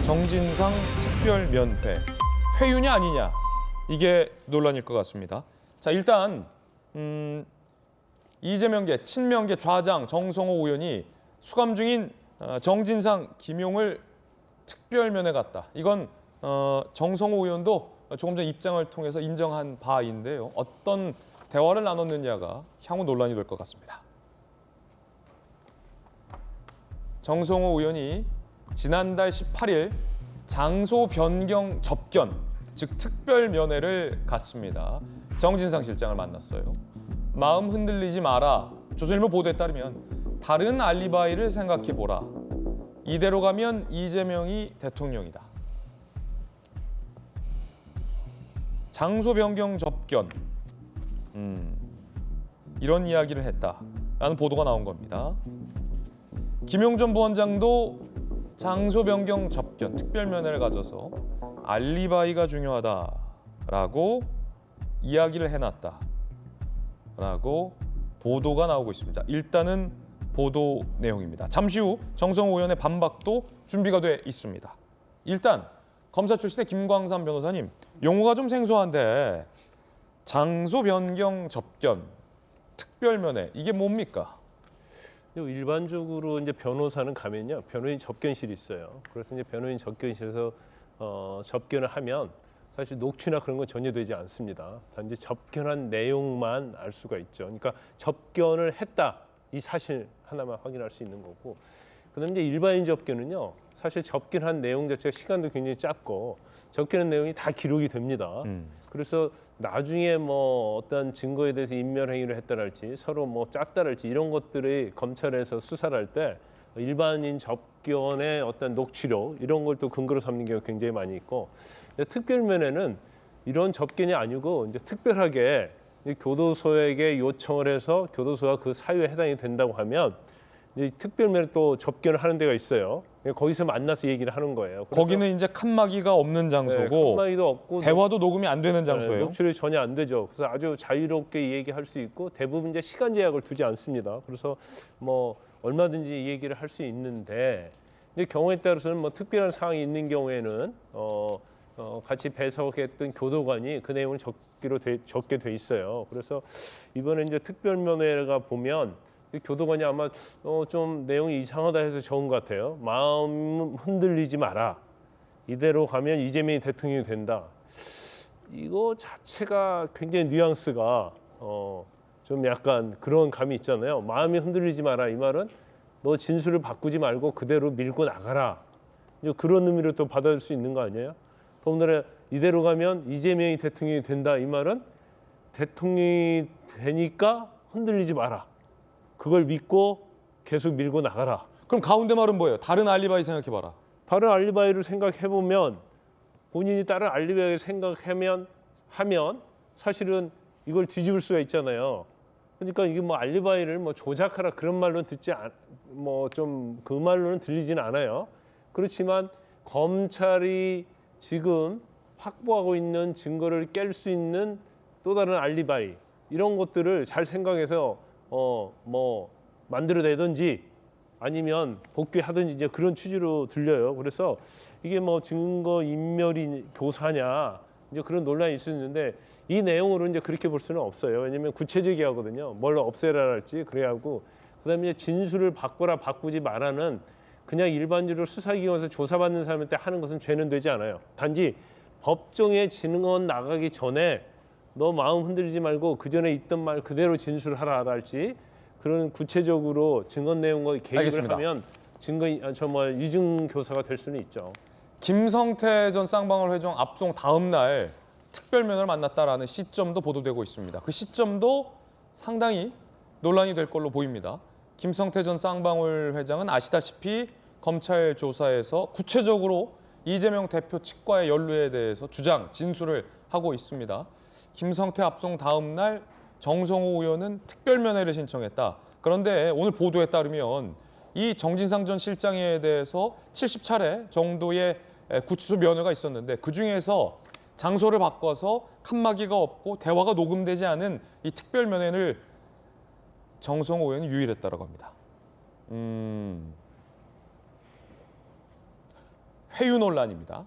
정진상 특별면회. 회유냐 아니냐 이게 논란일 것 같습니다. 자, 일단 이재명계, 친명계 좌장 정성호 의원이 수감 중인 정진상, 김용을 특별면회 갔다. 이건 정성호 의원도 조금 전 입장을 통해서 인정한 바인데요. 어떤 대화를 나눴느냐가 향후 논란이 될 것 같습니다. 정성호 의원이 지난달 18일 장소 변경 접견, 즉 특별 면회를 갔습니다. 정진상 실장을 만났어요. 마음 흔들리지 마라. 조선일보 보도에 따르면 다른 알리바이를 생각해보라. 이대로 가면 이재명이 대통령이다. 장소 변경 접견, 이런 이야기를 했다라는 보도가 나온 겁니다. 김용 전 부원장도 장소 변경 접견, 특별 면회를 가져서 알리바이가 중요하다라고 이야기를 해놨다라고 보도가 나오고 있습니다. 일단은 보도 내용입니다. 잠시 후 정성호 의원의 반박도 준비가 돼 있습니다. 일단 검사 출신의 김광삼 변호사님, 용어가 좀 생소한데 장소 변경 접견, 특별 면회 이게 뭡니까? 일반적으로 이제 변호사는 가면요, 변호인 접견실이 있어요. 그래서 이제 변호인 접견실에서 접견을 하면 사실 녹취나 그런 건 전혀 되지 않습니다. 단지 접견한 내용만 알 수가 있죠. 그러니까 접견을 했다, 이 사실 하나만 확인할 수 있는 거고. 그다음에 이제 일반인 접견은요, 사실 접견한 내용 자체가 시간도 굉장히 짧고 접견한 내용이 다 기록이 됩니다. 그래서 나중에 뭐 어떤 증거에 대해서 인멸행위를 했다랄지 서로 뭐 짰다랄지 이런 것들이 검찰에서 수사를 할 때 일반인 접견의 어떤 녹취록 이런 걸 또 근거로 삼는 경우가 굉장히 많이 있고, 특별면회는 이런 접견이 아니고 이제 특별하게 교도소에게 요청을 해서 교도소가 그 사유에 해당이 된다고 하면 이제 특별면회 또 접견을 하는 데가 있어요. 거기서 만나서 얘기를 하는 거예요. 거기는 이제 칸막이가 없는 장소고, 네, 칸막이도 없고 대화도 녹음이 안 되는 장소예요. 녹취록이 전혀 안 되죠. 그래서 아주 자유롭게 얘기할 수 있고 대부분 이제 시간 제약을 두지 않습니다. 그래서 뭐 얼마든지 얘기를 할 수 있는데 이제 경우에 따라서는 뭐 특별한 사항이 있는 경우에는 같이 배석했던 교도관이 그 내용을 적게 돼 있어요. 그래서 이번에 이제 특별면회가 보면 교도관이 아마 좀 내용이 이상하다 해서 적은 것 같아요. 마음 흔들리지 마라. 이대로 가면 이재명이 대통령이 된다. 이거 자체가 굉장히 뉘앙스가 좀 약간 그런 감이 있잖아요. 마음이 흔들리지 마라. 이 말은 너 진술을 바꾸지 말고 그대로 밀고 나가라. 이제 그런 의미로 또 받아들일 수 있는 거 아니에요? 더군다나 이대로 가면 이재명이 대통령이 된다. 이 말은 대통령이 되니까 흔들리지 마라. 그걸 믿고 계속 밀고 나가라. 그럼 가운데 말은 뭐예요? 다른 알리바이 생각해봐라. 다른 알리바이를 생각해보면 본인이 다른 알리바이를 생각하면 사실은 이걸 뒤집을 수가 있잖아요. 그러니까 이게 뭐 알리바이를 뭐 조작하라 그런 말로는 뭐 좀 그 말로는 들리지는 않아요. 그렇지만 검찰이 지금 확보하고 있는 증거를 깰 수 있는 또 다른 알리바이 이런 것들을 잘 생각해서 뭐 만들어내든지 아니면 복귀하든지 이제 그런 취지로 들려요. 그래서 이게 뭐 증거 인멸이 교사냐 이제 그런 논란이 있었는데 이 내용으로 이제 그렇게 볼 수는 없어요. 왜냐하면 구체적이하거든요. 뭘 없애라 할지 그래야 하고 그다음에 이제 진술을 바꿔라 바꾸지 말라는 그냥 일반적으로 수사기관에서 조사받는 사람한테 하는 것은 죄는 되지 않아요. 단지 법정에 증언 나가기 전에 너 마음 흔들리지 말고 그 전에 있던 말 그대로 진술하라 할지 그런 구체적으로 증언 내용과 개입을 알겠습니다. 하면 위증 교사가 될 수는 있죠. 김성태 전 쌍방울 회장 압송 다음 날 특별면회를 만났다라는 시점도 보도되고 있습니다. 그 시점도 상당히 논란이 될 걸로 보입니다. 김성태 전 쌍방울 회장은 아시다시피 검찰 조사에서 구체적으로 이재명 대표 측과의 연루에 대해서 진술을 하고 있습니다. 김성태 압송 다음 날 정성호 의원은 특별면회를 신청했다. 그런데 오늘 보도에 따르면 이 정진상 전 실장에 대해서 70차례 정도의 구치소 면회가 있었는데 그중에서 장소를 바꿔서 칸막이가 없고 대화가 녹음되지 않은 이 특별면회를 정성호 의원이 유일했다고 합니다. 회유 논란입니다.